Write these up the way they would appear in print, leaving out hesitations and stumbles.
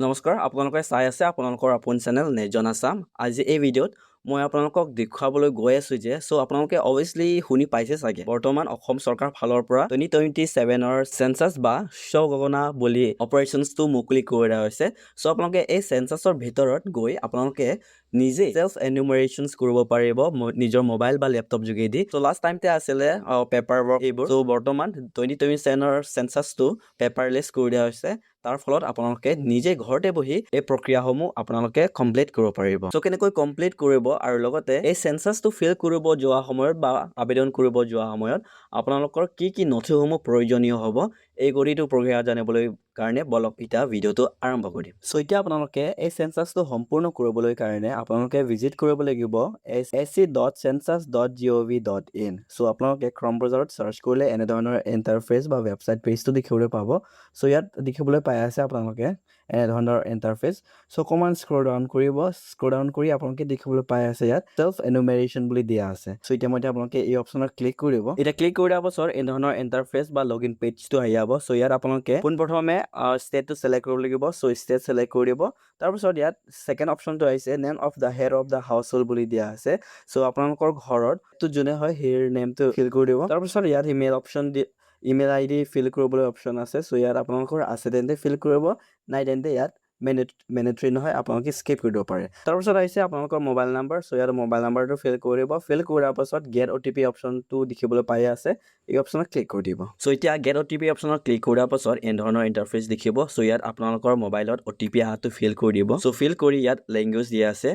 নমস্কাৰ, আপোনালোকে চাই আছে আপোনালোকৰ আপোন চেনেল নেজন আছাম। আজি এই ভিডিঅ'ত মই আপোনালোকক দেখুৱাবলৈ গৈ আছোঁ যে আপোনালোকে অবভিয়াছলি শুনি পাইছে চাগে বৰ্তমান অসম চৰকাৰ ফালৰ পৰা 2027ৰ চেঞ্চাছ বা স্বগণনা বুলি অপাৰেশ্যনছটো মুকলি কৰি দিয়া হৈছে। আপোনালোকে এই চেঞ্চাছৰ ভিতৰত গৈ আপোনালোকে নিজে চেল্ফ এনুমাৰেশ্যনছ কৰিব পাৰিব নিজৰ মোবাইল বা লেপটপ যোগেদি। লাষ্ট টাইমতে আছিলে পেপাৰ ৱৰ্ক এইবোৰ। বৰ্তমান 2027ৰ চেঞ্চাছটো পেপাৰলেছ কৰি দিয়া হৈছে। তাৰ ফলত আপোনালোকে নিজে ঘৰতে বহি এই প্ৰক্ৰিয়াসমূহ আপোনালোকে কমপ্লিট কৰিব পাৰিব। কেনেকৈ কমপ্লিট কৰিব আৰু লগতে এই চেঞ্চাছটো ফিল কৰিব যোৱা সময়ত বা আবেদন কৰিব যোৱা সময়ত আপোনালোকৰ কি কি নথিসমূহ প্ৰয়োজনীয় হ'ব এই গতিটো প্ৰক্ৰিয়া জানিবলৈ কাৰণে বলক এতিয়া ভিডিঅ'টো আৰম্ভ কৰিম। এতিয়া আপোনালোকে এই চেঞ্চাছটো সম্পূৰ্ণ কৰিবলৈ কাৰণে আপোনালোকে ভিজিট কৰিব লাগিব sc.census.gov.in। আপোনালোকে ক্ৰম ব্ৰাউজাৰত চাৰ্চ কৰিলে এনেধৰণৰ ইণ্টাৰফেচ বা ৱেবছাইট পেজটো দেখিবলৈ পাব। ইয়াত দেখিবলৈ পাই আছে আপোনালোকে এনেধৰণৰ ইণ্টাৰফেচ। অকণমান স্ক্ৰল ডাউন কৰিব। স্ক্ৰল ডাউন কৰি আপোনালোকে দেখিবলৈ পাই আছে ইয়াত চেল্ফ এনুমেৰেশ্যন বুলি দিয়া আছে। ইতিমধ্যে আপোনালোকে এই অপশ্যনত ক্লিক কৰিব। এতিয়া ক্লিক কৰি দিয়াৰ পাছত এনেধৰণৰ ইণ্টাৰফেচ বা লগইন পেজটো আহি যাব। ইয়াত আপোনালোকে পোনপ্ৰথমে ষ্টেটটো চিলেক্ট কৰিব লাগিব। ষ্টেট চিলেক্ট কৰি দিব। তাৰপিছত ইয়াত ছেকেণ্ড অপশ্যনটো আহিছে name of the head of the house hold বুলি দিয়া আছে। আপোনালোকৰ ঘৰত যোনে হয় সেই নেমটো ফিল কৰি দিব। তাৰপিছত ইয়াত ইমেইল ID ফিল কৰিবলৈ অপশ্যন আছে। ইয়াত আপোনালোকৰ আছে তেন্তে ফিল কৰিব, নাই তেন্তে ইয়াত মেনেটৰী নহয়, আপোনালোকে স্কিপ কৰি দিব পাৰে। তাৰপিছত আহিছে আপোনালোকৰ মোবাইল নাম্বাৰ। ইয়াত মোবাইল নাম্বাৰটো ফিল কৰিব। ফিল কৰাৰ পাছত গেট OTP অপশ্যনটো দেখিবলৈ পাই আছে। এই অপশ্যনত ক্লিক কৰি দিব। এতিয়া গেট OTP অপশ্যনত ক্লিক কৰাৰ পাছত এনেধৰণৰ ইণ্টাৰফেচ দেখিব। ইয়াত আপোনালোকৰ মোবাইলত OTP অহাটো ফিল কৰি দিব। ফিল কৰি ইয়াত লেংগুৱেজ দিয়া আছে।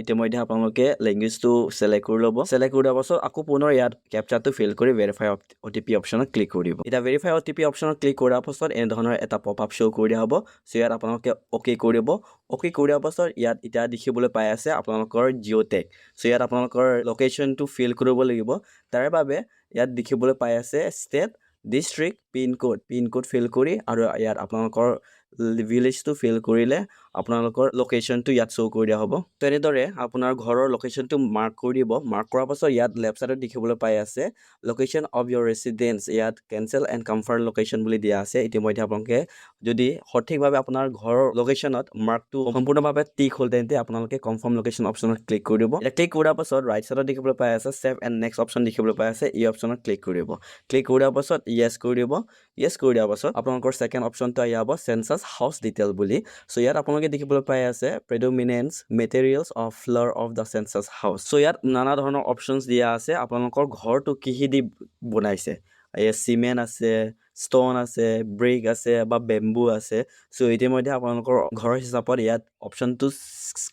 ইতিমধ্যে আপোনালোকে লেংগুৱেজটো চিলেক্ট কৰি ল'ব। চিলেক্ট কৰি দিয়াৰ পাছত আকৌ পুনৰ ইয়াত কেপচাটো ফিল কৰি ভেৰিফাই OTP অপশ্যনত ক্লিক কৰি দিব। এতিয়া ভেৰিফাই OTP অপশ্যনত ক্লিক কৰাৰ পাছত এনেধৰণৰ এটা পপআপ শ্ব' কৰি দিয়া হ'ব। ইয়াত আপোনালোকে অ'কে কৰিব। অ'কে কৰি দিয়াৰ পাছত ইয়াত এতিয়া দেখিবলৈ পাই আছে আপোনালোকৰ জিঅ' টেগ। ইয়াত আপোনালোকৰ লোকেশ্যনটো ফিল কৰিব লাগিব। তাৰ বাবে ইয়াত দেখিবলৈ পাই আছে ষ্টেট, ডিষ্ট্ৰিক্ট, পিনক'ড ফিল কৰি আৰু ইয়াত আপোনালোকৰ ভিলেজটো ফিল কৰিলে আপোনালোকৰ লোকেশ্যনটো ইয়াত শ্ব' কৰি দিয়া হ'ব। তেনেদৰে আপোনাৰ ঘৰৰ লোকেশ্যনটো মাৰ্ক কৰি দিব। মাৰ্ক কৰাৰ পাছত ইয়াত লেফ্ট ছাইডত দেখিবলৈ পাই আছে লোকেশ্যন অফ ইয়ৰ ৰেচিডেন্স। ইয়াত কেনচেল এণ্ড কনফাৰ্ম লোকেশ্যন বুলি দিয়া আছে। ইতিমধ্যে আপোনালোকে যদি সঠিকভাৱে আপোনাৰ ঘৰৰ লোকেশ্যনত মাৰ্কটো সম্পূৰ্ণভাৱে টিক হ'ল তেন্তে আপোনালোকে কনফাৰ্ম লোকেশ্যন অপশ্যনত ক্লিক কৰি দিব। এতিয়া ক্লিক কৰাৰ পাছত ৰাইট ছাইডত দেখিবলৈ পাই আছে ছেভ এণ্ড নেক্সট অপশ্যন দেখিবলৈ পাই আছে। এই অপশ্যনত ক্লিক কৰিব। ক্লিক কৰি দিয়াৰ পাছত য়েছ কৰি দিব। য়েছ কৰি দিয়াৰ পাছত আপোনালোকৰ ছেকেণ্ড অপশ্যনটো আহি যাব চেঞ্চাছ হাউচ ডিটেইল বুলি। ইয়াত আপোনালোকে দেখিবলৈ পাই আছে predominance materials of floor of the census house. ইয়াত নানা ধৰণৰ অপশ্যনছ দিয়া আছে আপোনালোকৰ ঘৰটো কিহেদি বনাইছে। চিমেণ্ট আছে, ষ্টন আছে, ব্ৰিক আছে বা বেম্বু আছে। ইতিমধ্যে আপোনালোকৰ ঘৰৰ হিচাপত ইয়াত অপশ্যনটো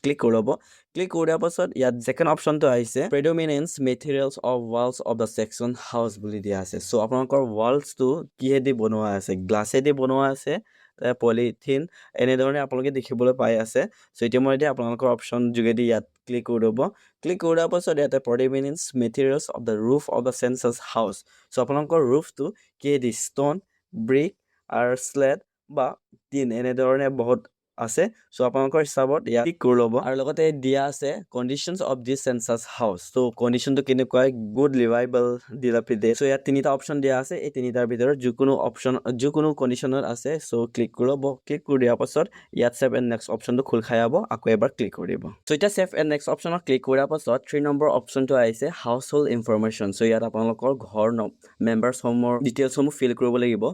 ক্লিক কৰি ল'ব। ক্লিক কৰি দিয়াৰ পাছত ইয়াত ছেকেণ্ড অপশ্যনটো আহিছে predominance materials of walls of the section house বুলি দিয়া আছে। আপোনালোকৰ ৱালছটো কিহেদি বনোৱা আছে, গ্লাছেদি বনোৱা আছে, পলিথিন এনেধৰণে আপোনালোকে দেখিবলৈ পাই আছে। ইতিমধ্যে আপোনালোকৰ অপশ্যন যোগেদি ইয়াত ক্লিক কৰি দিব। ক্লিক কৰি দিয়াৰ পাছত ইয়াতে predominance materials of the roof of the census house. আপোনালোকৰ ৰুফটো কিহেদি ষ্টন, ব্ৰিক আৰু স্লেট বা টিন এনেধৰণে বহুত আছে। আপোনালোকৰ হিচাপত ইয়াত ক্লিক কৰি ল'ব। আৰু লগতে দিয়া আছে conditions of this census house. কণ্ডিশ্যনটো কেনেকুৱা, গুড, লিভাইবল, ডিলাপিডেট। ইয়াত তিনিটা অপশ্যন দিয়া আছে। এই তিনিটাৰ ভিতৰত যিকোনো কণ্ডিশ্যনত আছে। ক্লিক কৰি ল'ব। ক্লিক কৰি দিয়াৰ পাছত ইয়াত ছেভ এণ্ড নেক্সট অপশ্যনটো খোল খাই যাব। আকৌ এবাৰ ক্লিক কৰি দিব। এতিয়া ছেভ এণ্ড নেক্সট অপশ্যনত ক্লিক কৰাৰ পাছত 3 নম্বৰ অপশ্যনটো আহিছে হাউচ হোল্ড ইনফৰমেশ্যন। ইয়াত আপোনালোকৰ ঘৰ মেম্বাৰ্ছসমূহৰ ডিটেইলছসমূহ ফিল কৰিব লাগিব।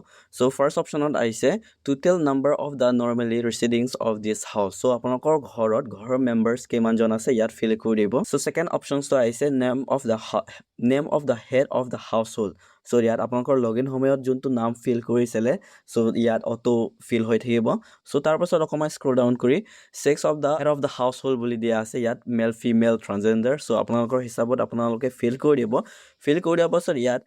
ফাৰ্ষ্ট অপশ্যনত আহিছে total number of the normally residents of this house. আপোনালোকৰ ঘৰৰ মেম্বাৰ্ছ কিমানজন আছে ইয়াত ফিল কৰি দিব। ছেকেণ্ড অপশ্যনটো আহিছে name of the head of the house hold. ইয়াত আপোনালোকৰ লগইন সময়ত যোনটো নাম ফিল কৰিছিলে ইয়াত অটো ফিল হৈ থাকিব। তাৰপাছত অকণমান স্ক্ৰল ডাউন কৰি sex of the head of the house hold বুলি দিয়া আছে। ইয়াত মেল, ফিমেল, ট্ৰান্সজেণ্ডাৰ। আপোনালোকৰ হিচাপত আপোনালোকে ফিল কৰি দিব। ফিল কৰি দিয়াৰ পাছত ইয়াত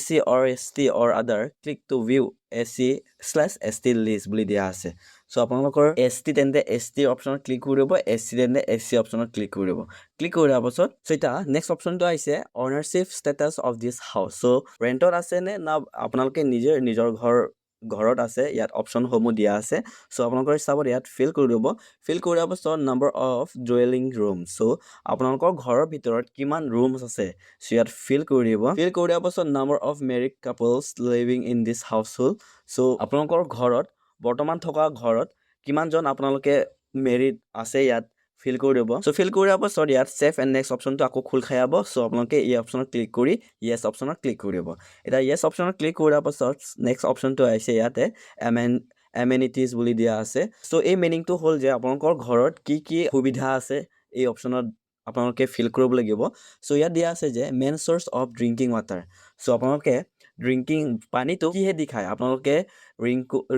SC or ST or other click to view SC/ST list বুলি দিয়া আছে। আপোনালোকৰ ST তেন্তে ST অপশ্যনত ক্লিক কৰি দিব, SC তেন্তে SC অপশ্যনত ক্লিক কৰি দিব। ক্লিক কৰি দিয়াৰ পাছত এতিয়া নেক্সট অপশ্যনটো আহিছে অনাৰশ্বিপ ষ্টেটাছ অফ দিছ হাউচ। ৰেণ্টত আছে নে না আপোনালোকে নিজৰ ঘৰত আছে, ইয়াত অপশ্যনসমূহ দিয়া আছে। আপোনালোকৰ হিচাপত ইয়াত ফিল কৰি দিব। ফিল কৰি দিয়াৰ পাছত নাম্বাৰ অফ ডুৱেলিং ৰুম। আপোনালোকৰ ঘৰৰ ভিতৰত কিমান ৰুমছ আছে ইয়াত ফিল কৰি দিব। ফিল কৰি দিয়াৰ পাছত number of married couples living in this household. আপোনালোকৰ ঘৰত বৰ্তমান থকা ঘৰত কিমানজন আপোনালোকে মেৰিট আছে ইয়াত ফিল কৰি দিব চ' ফিল কৰি দিয়াৰ পাছত ইয়াত ছেভ এণ্ড নেক্সট অপশ্যনটো আকৌ খোল খাই যাব চ' আপোনালোকে এই অপশ্যনত ক্লিক কৰি য়েছ অপশ্যনত ক্লিক কৰি দিব এতিয়া য়েছ অপশ্যনত ক্লিক কৰি দিয়াৰ পাছত নেক্সট অপশ্যনটো আহিছে ইয়াতে এমেনিটিজ বুলি দিয়া আছে চ' এই মিনিংটো হ'ল যে আপোনালোকৰ ঘৰত কি কি সুবিধা আছে এই অপশ্যনত আপোনালোকে ফিল কৰিব লাগিব চ' ইয়াত দিয়া আছে যে main source of drinking water so' আপোনালোকে ড্ৰিংকিং পানীটো কিহেদি খায় আপোনালোকে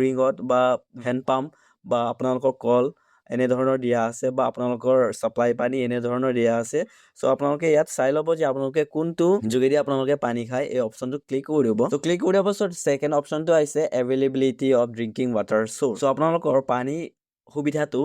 ৰিঙত বা হেণ্ড পাম্প বা আপোনালোকৰ কল এনেধৰণৰ দিয়া আছে বা আপোনালোকৰ ছাপ্লাই পানী এনেধৰণৰ দিয়া আছে চ' আপোনালোকে ইয়াত চাই ল'ব যে আপোনালোকে কোনটো যোগেদি আপোনালোকে পানী খায় এই অপশ্যনটো ক্লিক কৰি দিব চ' ক্লিক কৰি দিয়াৰ পাছত ছেকেণ্ড অপশ্যনটো আহিছে availability of drinking water source so' আপোনালোকৰ পানী সুবিধাটো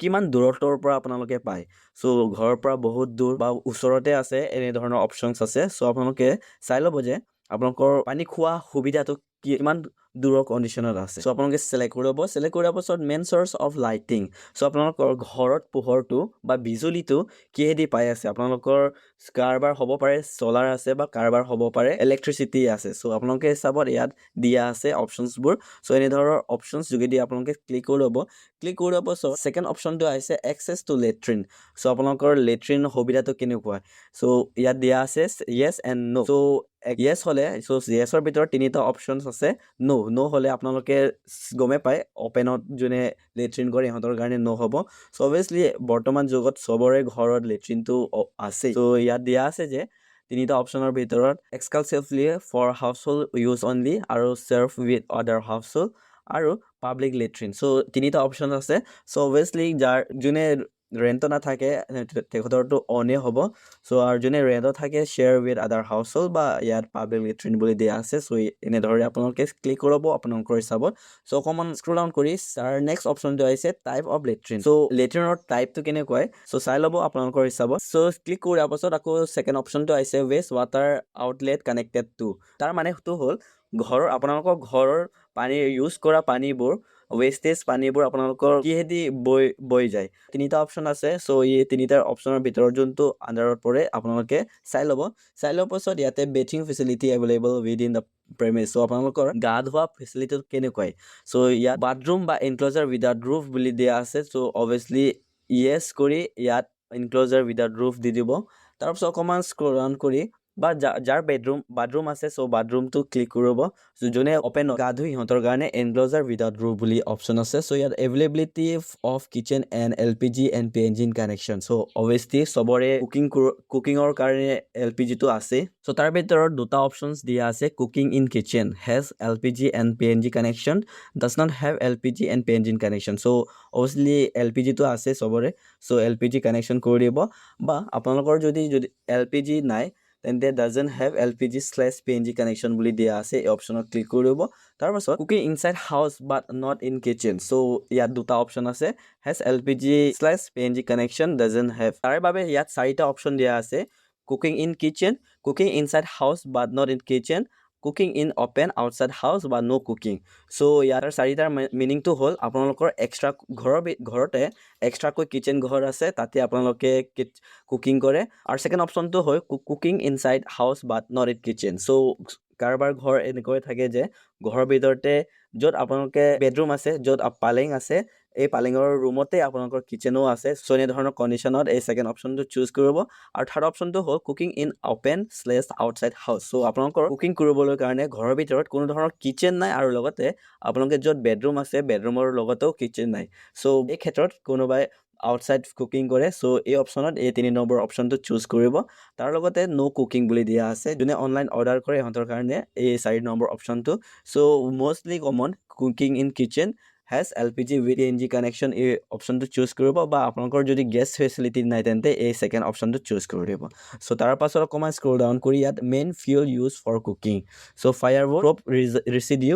কিমান দূৰত্বৰ পৰা আপোনালোকে পায় চ' ঘৰৰ পৰা বহুত দূৰ বা ওচৰতে আছে এনেধৰণৰ অপশ্যনছ আছে চ' আপোনালোকে চাই ল'ব যে আপোনালোকৰ পানী খোৱা সুবিধাটো কিমান দূৰৰ কণ্ডিশ্যনত আছে চ' আপোনালোকে ছিলেক্ট কৰি ল'ব ছিলেক্ট কৰাৰ পাছত মেইন চ'ৰ্চ অফ লাইটিং চ' আপোনালোকৰ ঘৰত পোহৰটো বা বিজুলীটো কিহেদি পাই আছে আপোনালোকৰ কাৰোবাৰ হ'ব পাৰে চ'লাৰ আছে বা কাৰোবাৰ হ'ব পাৰে ইলেক্ট্ৰিচিটি আছে চ' আপোনালোকে হিচাপত ইয়াত দিয়া আছে অপশ্যনছবোৰ চ' এনেধৰণৰ অপশ্যনছ যোগেদি আপোনালোকে ক্লিক কৰি ল'ব ক্লিক কৰি লোৱাৰ পাছত ছেকেণ্ড অপশ্যনটো আহিছে এক্সেছ টু লেট্ৰিন চ' আপোনালোকৰ লেট্ৰিন সুবিধাটো কেনেকুৱা চ' ইয়াত দিয়া আছে য়েছ এণ্ড ন' চ' য়েছ হ'লে চ' য়েছৰ ভিতৰত তিনিটা অপশ্যনছ আছে ন' হ'লে আপোনালোকে গমে পায় অপেনত যোনে লেট্ৰিন কৰে ইহঁতৰ কাৰণে ন' হ'ব চ' অভিয়াছলি বৰ্তমান যুগত চবৰে ঘৰত লেট্ৰিনটো আছে চ' ইয়াত দিয়া আছে যে তিনিটা অপশ্যনৰ ভিতৰত exclusively for household use only আৰু shared with other household আৰু পাব্লিক লেট্ৰিন চ' তিনিটা অপশ্যন আছে চ' অভিয়াছলি যোনে ৰেণ্টত নাথাকে তেখেতৰটো অনে হ'ব চ' আৰু যোনে ৰেণ্টত থাকে share with other house hold বা ইয়াত পাব্লিক লেট্ৰিন বুলি দিয়া আছে চ' এনেদৰে আপোনালোকে ক্লিক কৰিব আপোনালোকৰ হিচাপত চ' অকণমান স্ক্ৰল ডাউন কৰি তাৰ নেক্সট অপশ্যনটো আহিছে টাইপ অফ লেট্ৰিন চ' লেট্ৰিনৰ টাইপটো কেনেকুৱাই চ' চাই ল'ব আপোনালোকৰ হিচাপত চ' ক্লিক কৰাৰ পাছত আকৌ ছেকেণ্ড অপশ্যনটো আহিছে waste water outlet connected to তাৰ মানেটো হ'ল আপোনালোকৰ ঘৰৰ পানী ইউজ কৰা পানীবোৰ ৱেষ্টেজ পানীবোৰ আপোনালোকৰ কিহেদি বৈ যায় তিনিটা অপশ্যন আছে চ' এই তিনিটাৰ অপশ্যনৰ ভিতৰত যোনটো আণ্ডাৰত পৰে আপোনালোকে চাই ল'ব চাই লোৱাৰ পাছত ইয়াতে bathing facility available within the premises so' আপোনালোকৰ গা ধোৱা ফেচিলিটি কেনেকুৱাই চ' ইয়াত বাথৰুম বা এনক্লজাৰ উইদাউট ৰুফ বুলি দিয়া আছে চ' অভিয়াছলি য়েছ কৰি ইয়াত এনক্লজাৰ উইদাউট ৰুফ দি দিব তাৰপিছত অকণমান স্ক্ৰল ডাউন কৰি বা যাৰ বাথৰুম আছে চ' বাথৰুমটো ক্লিক কৰিব যোনে অপেন গা ধুই সিহঁতৰ কাৰণে এনক্লজাৰ উইদাউট ৰুফ বুলি অপশ্যন আছে চ' ইয়াত availability of kitchen and LPG and PNG connection so' obviously চবৰে কুকিঙৰ কাৰণে LPGটো আছে চ' তাৰ ভিতৰত দুটা অপশ্যনছ দিয়া আছে cooking in kitchen has LPG and PNG connection does not have LPG and PNG connection so' obviously LPGটো আছে চবৰে চ' LPG কানেকশ্যন কৰি দিব বা আপোনালোকৰ যদি LPG নাই তেন্তে ডাজেণ্ট হেভ LPG/PNG কানেকশ্যন বুলি দিয়া আছে এই অপশ্যনত ক্লিক কৰিব তাৰপাছত cooking inside house but not in kitchen so' ইয়াত দুটা অপশ্যন আছে has LPG/PNG connection doesn't have তাৰ বাবে ইয়াত চাৰিটা অপশ্যন দিয়া আছে cooking in kitchen cooking inside house but not in kitchen cooking in open outside house বা ন' কুকিং চ' ইয়াৰ চাৰিটাৰ মিনিংটো হ'ল আপোনালোকৰ এক্সট্ৰা ঘৰতে এক্সট্ৰাকৈ কিচেন ঘৰ আছে তাতে আপোনালোকে কুকিং কৰে আৰু ছেকেণ্ড অপশ্যনটো হয় cooking inside house but not in kitchen so' কাৰোবাৰ ঘৰ এনেকৈ থাকে যে ঘৰৰ ভিতৰতে য'ত আপোনালোকে বেডৰুম আছে য'ত পালেং আছে এই পালেঙৰ ৰুমতে আপোনালোকৰ কিচেনো আছে চ' এনেধৰণৰ কণ্ডিশ্যনত এই ছেকেণ্ড অপশ্যনটো চুজ কৰিব আৰু থাৰ্ড অপশ্যনটো হ'ল কুকিং ইন অপেন/আউটছাইড হাউচ চ' আপোনালোকৰ কুকিং কৰিবলৈ কাৰণে ঘৰৰ ভিতৰত কোনো ধৰণৰ কিচেন নাই আৰু লগতে আপোনালোকে য'ত বেডৰুম আছে বেডৰুমৰ লগতেও কিচেন নাই চ' এই ক্ষেত্ৰত কোনোবাই আউটছাইড কুকিং কৰে চ' এই অপশ্যনত এই 3 নম্বৰ অপশ্যনটো চুজ কৰিব তাৰ লগতে ন' কুকিং বুলি দিয়া আছে যোনে অনলাইন অৰ্ডাৰ কৰে সিহঁতৰ কাৰণে এই 4 নম্বৰ অপশ্যনটো so' mostly common cooking in kitchen has LPG with PNG connection এই অপশ্যনটো চুজ কৰিব বা আপোনালোকৰ যদি গেছ ফেচিলিটি নাই তেন্তে এই ছেকেণ্ড অপশ্যনটো চুজ কৰি দিব চ' তাৰ পাছত অকণমান স্ক্ৰল ডাউন কৰি ইয়াত main fuel use for cooking so' firewood crop residue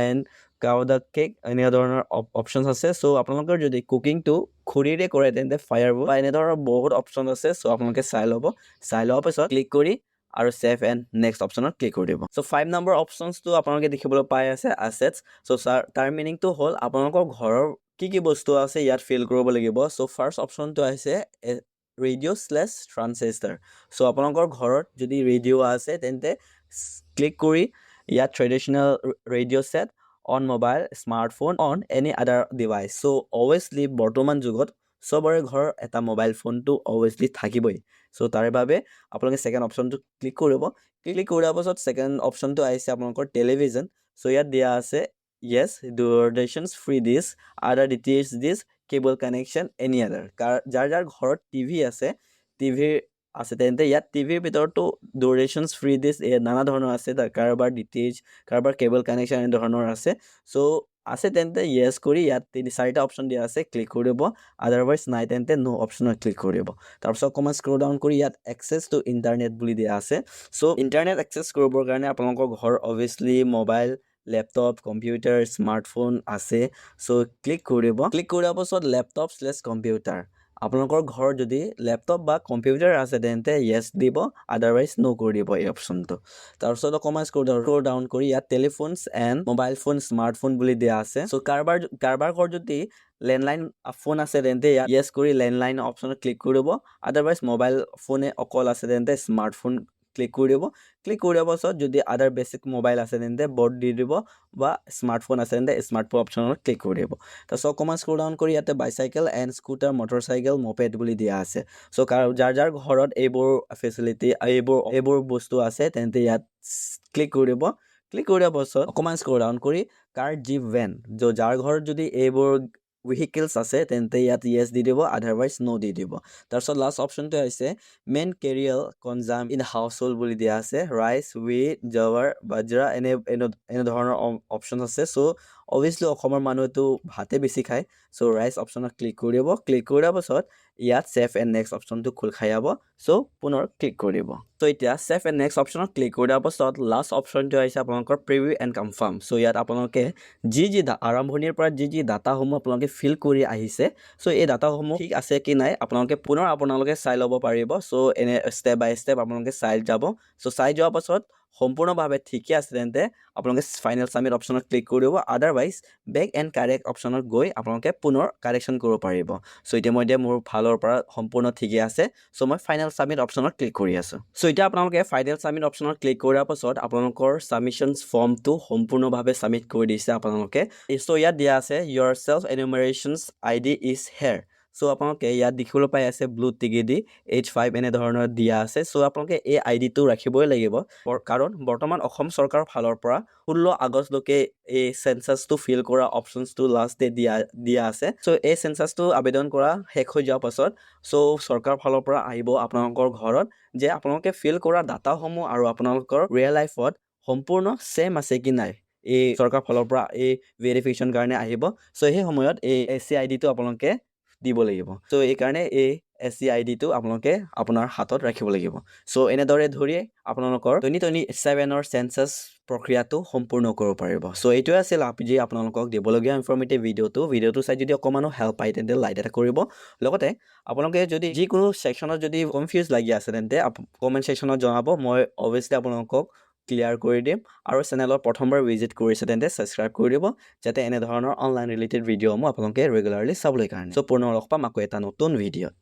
and cow dung cake এনেধৰণৰ অপশ্যনছ আছে চ' আপোনালোকৰ যদি কুকিংটো খৰিৰে কৰে তেন্তে ফায়াৰৱুড বা এনেধৰণৰ বহুত অপশ্যন আছে চ' আপোনালোকে চাই লোৱাৰ পাছত ক্লিক কৰি আৰু ছেভ এণ্ড নেক্সট অপশ্যনত ক্লিক কৰি দিব চ' 5 নম্বৰ অপশ্যনছটো আপোনালোকে দেখিবলৈ পাই আছে আছেটছ চ' তাৰ মিনিংটো হ'ল আপোনালোকৰ ঘৰৰ কি বস্তু আছে ইয়াত ফিল কৰিব লাগিব চ' ফাৰ্ষ্ট অপশ্যনটো আহিছে ৰেডিঅ'/ট্ৰাঞ্চিষ্টাৰ চ' আপোনালোকৰ ঘৰত যদি ৰেডিঅ' আছে তেন্তে ক্লিক কৰি ইয়াত traditional radio' set on mobile, smartphone, on any other device. So obviously বৰ্তমান যুগত চবৰে ঘৰ এটা মোবাইল ফোনটো obviously থাকিবই. So তাৰে বাবে আপোনালোকে সেকেন্ড অপশনটো ক্লিক কৰিব. ক্লিক কৰাৰ পাছত সেকেন্ড অপশনটো আহিছে আপোনালোকৰ টেলিভিজন. So ইয়াত দিয়া আছে yes, Doordarshan's free dish, other DTH dish, cable connection, any other. যাৰ ঘৰত টিভি আছে, টিভিৰ আছে তেন্তে ইয়াত টিভিৰ ভিতৰতো Doordarshan's free dish নানা ধৰণৰ আছে, কাৰোবাৰ DTH, কাৰোবাৰ কেবল কানেকশ্যন এনে ধৰণৰ আছে. চ' আছে তেন্তে য়েছ কৰি ইয়াত 3-4টা অপশ্যন দিয়া আছে, ক্লিক কৰিব. আদাৰৱাইজ নাই তেন্তে নো অপশ্যনত ক্লিক কৰিব. তাৰপিছত অকণমান স্ক্ৰল ডাউন কৰি ইয়াত এক্সেছ টু ইণ্টাৰনেট বুলি দিয়া আছে. চ' ইণ্টাৰনেট এক্সেছ কৰিবৰ কাৰণে আপোনালোকৰ ঘৰ অভিয়াছলি মোবাইল, লেপটপ, কম্পিউটাৰ, স্মাৰ্টফোন আছে. চ' ক্লিক কৰিব. ক্লিক কৰাৰ পাছত লেপটপ/কম্পিউটাৰ, আপোনালোকৰ ঘৰত যদি লেপটপ বা কম্পিউটাৰ আছে তেন্তে য়েছ দিব, আদাৰৱাইজ নো কৰি দিব এই অপশ্যনটো. তাৰপিছত অকণমান স্ক্ৰল ডাউন কৰি ইয়াত টেলিফোনছ এণ্ড মোবাইল ফোন, স্মাৰ্টফোন বুলি দিয়া আছে. চ' কাৰোবাৰ ঘৰত যদি লেণ্ডলাইন ফোন আছে তেন্তে ইয়াত য়েছ কৰি লেণ্ডলাইন অপশ্যনত ক্লিক কৰিব. আদাৰৱাইজ মোবাইল ফোনে অকল আছে তেন্তে স্মাৰ্টফোন ক্লিক কৰি দিব. ক্লিক কৰাৰ পাছত যদি আদাৰ বেছিক মোবাইল আছে তেন্তে বৰ্ড দি দিব, বা স্মাৰ্টফোন আছে তেন্তে স্মাৰ্টফোন অপশ্যনত ক্লিক কৰি দিব. তাৰপিছত অকণমান স্ক্ৰল ডাউন কৰি ইয়াতে bicycle and scooter, motorcycle, moped বুলি দিয়া আছে. চ' যাৰ ঘৰত এইবোৰ ফেচিলিটি, এইবোৰ বস্তু আছে তেন্তে ইয়াত ক্লিক কৰিব. ক্লিক কৰাৰ পাছত অকণমান স্ক্ৰল ডাউন কৰি কাৰ, জীপ, ভেন, যাৰ ঘৰত যদি এইবোৰ ভেহিকেলছ আছে তেন্তে ইয়াত য়েছ দি দিব, আদাৰৱাইজ নো দি দিব. তাৰপিছত লাষ্ট অপশ্যনটো হৈছে main cereal consume in household বুলি দিয়া আছে. ৰাইচ, হুইট, জৱাৰ, বাজৰা এনে ধৰণৰ অপশ্যন আছে. চ' অভিয়াছলি অসমৰ মানুহেতো ভাতে বেছি খায়. চ' ৰাইচ অপশ্যনত ক্লিক কৰিব. ক্লিক কৰাৰ পাছত ইয়াত ছেভ এণ্ড নেক্সট অপশ্যনটো খোল খাই যাব. চ' পুনৰ ক্লিক কৰিব. চ' এতিয়া ছেভ এণ্ড নেক্সট অপশ্যনত ক্লিক কৰাৰ পাছত লাষ্ট অপশ্যনটো আহিছে আপোনালোকৰ প্ৰিভিউ এণ্ড কনফাৰ্ম. চ' ইয়াত আপোনালোকে যি আৰম্ভণিৰ পৰা যি ডাটাসমূহ আপোনালোকে ফিল কৰি আহিছে, চ' এই ডাটাসমূহ ঠিক আছে কি নাই আপোনালোকে চাই ল'ব পাৰিব. চ' এনে ষ্টেপ বাই ষ্টেপ আপোনালোকে চাই যাব. চ' চাই যোৱাৰ পাছত সম্পূৰ্ণভাৱে ঠিকে আছে তেন্তে আপোনালোকে ফাইনেল ছাবমিট অপশ্যনত ক্লিক কৰিব. আদাৰৱাইজ বেক এণ্ড কাৰেক্ট অপশ্যনত গৈ আপোনালোকে পুনৰ কাৰেকশ্যন কৰিব পাৰিব. চ' এতিয়া মোৰ ফালৰ পৰা সম্পূৰ্ণ ঠিকে আছে. চ' মই ফাইনেল ছাবমিট অপশ্যনত ক্লিক কৰি আছোঁ. চ' এতিয়া আপোনালোকে ফাইনেল ছাবমিট অপশ্যনত ক্লিক কৰাৰ পাছত আপোনালোকৰ ছাবমিশ্যনছ ফৰ্মটো সম্পূৰ্ণভাৱে ছাবমিট কৰি দিছে আপোনালোকে. চ' ইয়াত দিয়া আছে ইয়ৰ ছেল্ফ এনুমাৰেশ্যনছ ID ইজ হেয়াৰ. চ' আপোনালোকে ইয়াত দেখিবলৈ পাই আছে ব্লু টিকেদি H5 এনেধৰণৰ দিয়া আছে. চ' আপোনালোকে এই ID টো ৰাখিবই লাগিব, কাৰণ বৰ্তমান অসম চৰকাৰৰ ফালৰ পৰা 16 আগষ্টলৈকে এই চেঞ্চাছটো ফিল কৰা অপশ্যনছটো লাষ্ট ডেট দিয়া আছে. চ' এই চেঞ্চাছটো আবেদন কৰা শেষ হৈ যোৱাৰ পাছত চৰকাৰৰ ফালৰ পৰা আহিব আপোনালোকৰ ঘৰত যে আপোনালোকে ফিল কৰা ডাটাসমূহ আৰু আপোনালোকৰ ৰিয়েল লাইফত সম্পূৰ্ণ ছেম আছে কি নাই, এই চৰকাৰৰ ফালৰ পৰা এই ভেৰিফিকেশ্যন কাৰণে আহিব. চ' সেই সময়ত এই SC ID টো আপোনালোকে দিব লাগিব. চ' এইকাৰণে এই SC ID টো আপোনালোকে আপোনাৰ হাতত ৰাখিব লাগিব. চ' এনেদৰে ধৰি আপোনালোকৰ 2027ৰ চেঞ্চাছ প্ৰক্ৰিয়াটো সম্পূৰ্ণ কৰিব পাৰিব. চ' এইটোৱে আছিল যি আপোনালোকক দিবলগীয়া ইনফৰ্মেটিভ ভিডিঅ'টো চাই যদি অকণমানো হেল্প পায় তেন্তে লাইক এটা কৰিব. লগতে আপোনালোকে যদি যিকোনো ছেকশ্যনত যদি কনফিউজ লাগি আছে তেন্তে কমেণ্ট ছেকশ্যনত জনাব, মই অভিয়াছলি আপোনালোকক ক্লিয়াৰ কৰি দিম. আৰু চেনেলত প্ৰথমবাৰ ভিজিট কৰিছে তেন্তে ছাবস্ক্ৰাইব কৰি দিব, যাতে এনেধৰণৰ অনলাইন ৰিলেটেড ভিডিঅ'সমূহ আপোনালোকে ৰেগুলাৰলি চাবলৈ কাৰণে. চ' পুনৰ লগ পাম আকৌ এটা নতুন ভিডিঅ'ত.